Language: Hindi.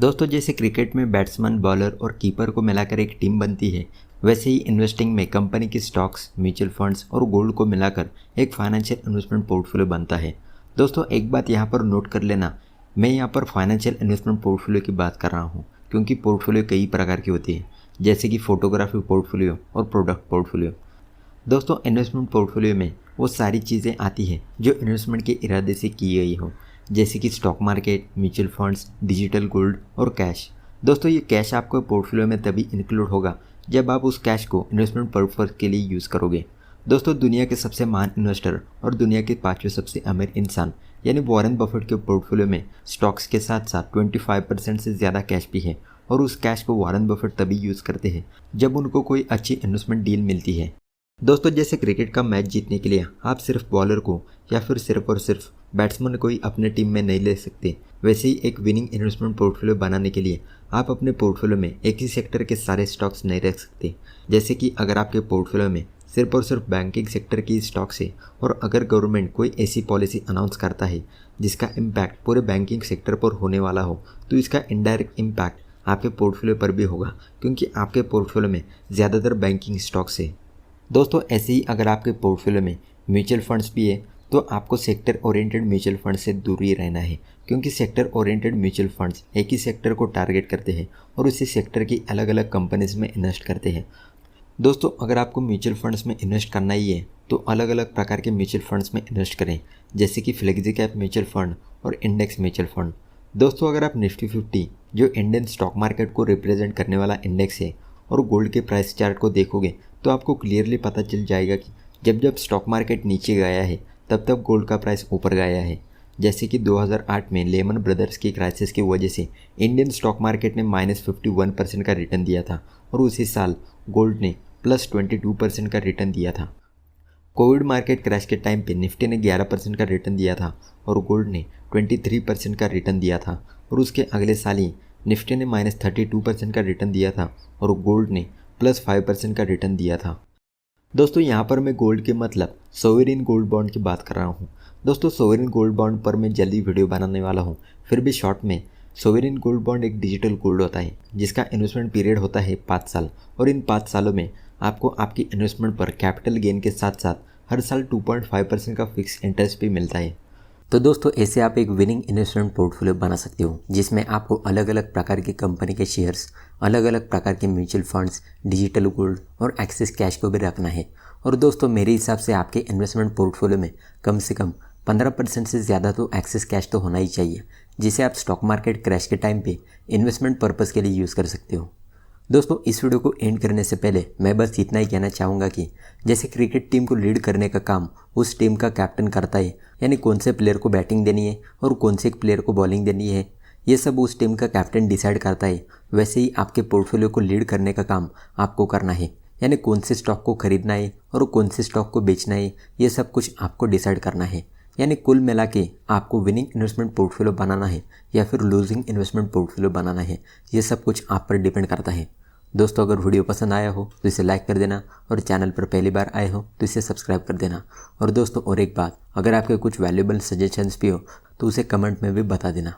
दोस्तों जैसे क्रिकेट में बैट्समैन, बॉलर और कीपर को मिलाकर एक टीम बनती है, वैसे ही इन्वेस्टिंग में कंपनी की स्टॉक्स, म्यूचुअल फंड्स और गोल्ड को मिलाकर एक फाइनेंशियल इन्वेस्टमेंट पोर्टफोलियो बनता है। दोस्तों एक बात यहाँ पर नोट कर लेना, मैं यहाँ पर फाइनेंशियल इन्वेस्टमेंट पोर्टफोलियो की बात कर रहा हूँ, क्योंकि पोर्टफोलियो कई प्रकार की होती है, जैसे कि फोटोग्राफी पोर्टफोलियो और प्रोडक्ट पोर्टफोलियो। दोस्तों इन्वेस्टमेंट पोर्टफोलियो में वो सारी चीज़ें आती हैं जो इन्वेस्टमेंट के इरादे से की गई हो, जैसे कि stock market, mutual funds, digital gold और कैश। दोस्तों ये कैश आपको पोर्टफोलियो में तभी इंक्लूड होगा जब आप उस कैश को इन्वेस्टमेंट पर्पज़ के लिए यूज़ करोगे। दोस्तों दुनिया के सबसे महान इन्वेस्टर और दुनिया के 5वें सबसे अमीर इंसान यानी वॉरेन बफेट के पोर्टफोलियो में स्टॉक्स के साथ साथ 25% से ज़्यादा कैश भी है, और उस कैश को वॉरेन बफेट तभी यूज़ करते हैं जब उनको कोई अच्छी इन्वेस्टमेंट डील मिलती है। दोस्तों जैसे क्रिकेट का मैच जीतने के लिए आप सिर्फ बॉलर को या फिर सिर्फ और सिर्फ बैट्समैन को ही अपने टीम में नहीं ले सकते, वैसे ही एक विनिंग इन्वेस्टमेंट पोर्टफोलियो बनाने के लिए आप अपने पोर्टफोलियो में एक ही सेक्टर के सारे स्टॉक्स नहीं रख सकते। जैसे कि अगर आपके पोर्टफोलियो में सिर्फ और सिर्फ बैंकिंग सेक्टर की स्टॉक्स है, और अगर गवर्नमेंट कोई ऐसी पॉलिसी अनाउंस करता है जिसका इम्पैक्ट पूरे बैंकिंग सेक्टर पर होने वाला हो, तो इसका इनडायरेक्ट इम्पैक्ट आपके पोर्टफोलियो पर भी होगा, क्योंकि आपके पोर्टफोलियो में ज़्यादातर बैंकिंग स्टॉक्स है। दोस्तों ऐसे ही अगर आपके पोर्टफोलियो में म्यूचुअल फंड्स भी है, तो आपको सेक्टर ओरिएंटेड म्यूचुअल फंड से दूर ही रहना है, क्योंकि सेक्टर ओरिएंटेड म्यूचुअल फंड्स एक ही सेक्टर को टारगेट करते हैं और उसी सेक्टर की अलग अलग कंपनीज में इन्वेस्ट करते हैं। दोस्तों अगर आपको म्यूचुअल फंड्स में इन्वेस्ट करना ही है तो अलग अलग प्रकार के म्यूचुअल फंड्स में इन्वेस्ट करें, जैसे कि फ्लेक्सी कैप म्यूचुअल फंड और इंडेक्स म्यूचुअल फंड। दोस्तों अगर आप निफ्टी 50 जो इंडियन स्टॉक मार्केट को रिप्रेजेंट करने वाला इंडेक्स है और गोल्ड के प्राइस चार्ट को देखोगे तो आपको क्लियरली पता चल जाएगा कि जब जब स्टॉक मार्केट नीचे गया है तब तब गोल्ड का प्राइस ऊपर गया है। जैसे कि 2008 में लेमन ब्रदर्स की क्राइसिस की वजह से इंडियन स्टॉक मार्केट ने -51% का रिटर्न दिया था, और उसी साल गोल्ड ने +22% का रिटर्न दिया था। कोविड मार्केट क्रैश के टाइम पे निफ्टी ने 11% का रिटर्न दिया था और गोल्ड ने 23% का रिटर्न दिया था, और उसके अगले साल ही निफ्टी ने -32% का रिटर्न दिया था और गोल्ड ने +5% का रिटर्न दिया था। दोस्तों यहाँ पर मैं गोल्ड के मतलब सोवरेन गोल्ड बॉन्ड की बात कर रहा हूँ। दोस्तों सोवरेन गोल्ड बॉन्ड पर मैं जल्दी वीडियो बनाने वाला हूँ, फिर भी शॉर्ट में सोवरेन गोल्ड बॉन्ड एक डिजिटल गोल्ड होता है जिसका इन्वेस्टमेंट पीरियड होता है 5 साल, और इन 5 सालों में आपको आपकी इन्वेस्टमेंट पर कैपिटल गेन के साथ साथ हर साल 2.5% का फिक्स इंटरेस्ट भी मिलता है। तो दोस्तों ऐसे आप एक विनिंग इन्वेस्टमेंट पोर्टफोलियो बना सकते हो, जिसमें आपको अलग अलग प्रकार की कंपनी के शेयर्स, अलग अलग प्रकार के म्यूचुअल फंड्स, डिजिटल गोल्ड और एक्सेस कैश को भी रखना है। और दोस्तों मेरे हिसाब से आपके इन्वेस्टमेंट पोर्टफोलियो में कम से कम 15% से ज़्यादा तो एक्सेस कैश तो होना ही चाहिए, जिसे आप स्टॉक मार्केट क्रैश के टाइम पे इन्वेस्टमेंट पर्पज़ के लिए यूज़ कर सकते हो। दोस्तों इस वीडियो को एंड करने से पहले मैं बस इतना ही कहना चाहूँगा कि जैसे क्रिकेट टीम को लीड करने का काम उस टीम का कैप्टन करता है, यानी कौन से प्लेयर को बैटिंग देनी है और कौन से प्लेयर को बॉलिंग देनी है, ये सब उस टीम का कैप्टन डिसाइड करता है, वैसे ही आपके पोर्टफोलियो को लीड करने का काम आपको करना है, यानी कौन से स्टॉक को खरीदना है और कौन से स्टॉक को बेचना है, ये सब कुछ आपको डिसाइड करना है। यानी कुल मिला के आपको विनिंग इन्वेस्टमेंट पोर्टफोलियो बनाना है या फिर लूजिंग इन्वेस्टमेंट पोर्टफोलियो बनाना है, ये सब कुछ आप पर डिपेंड करता है। दोस्तों अगर वीडियो पसंद आया हो तो इसे लाइक कर देना, और चैनल पर पहली बार आए हो तो इसे सब्सक्राइब कर देना। और दोस्तों और एक बात, अगर आपके कुछ वैल्यूएबल सजेशंस भी हो तो उसे कमेंट में भी बता देना।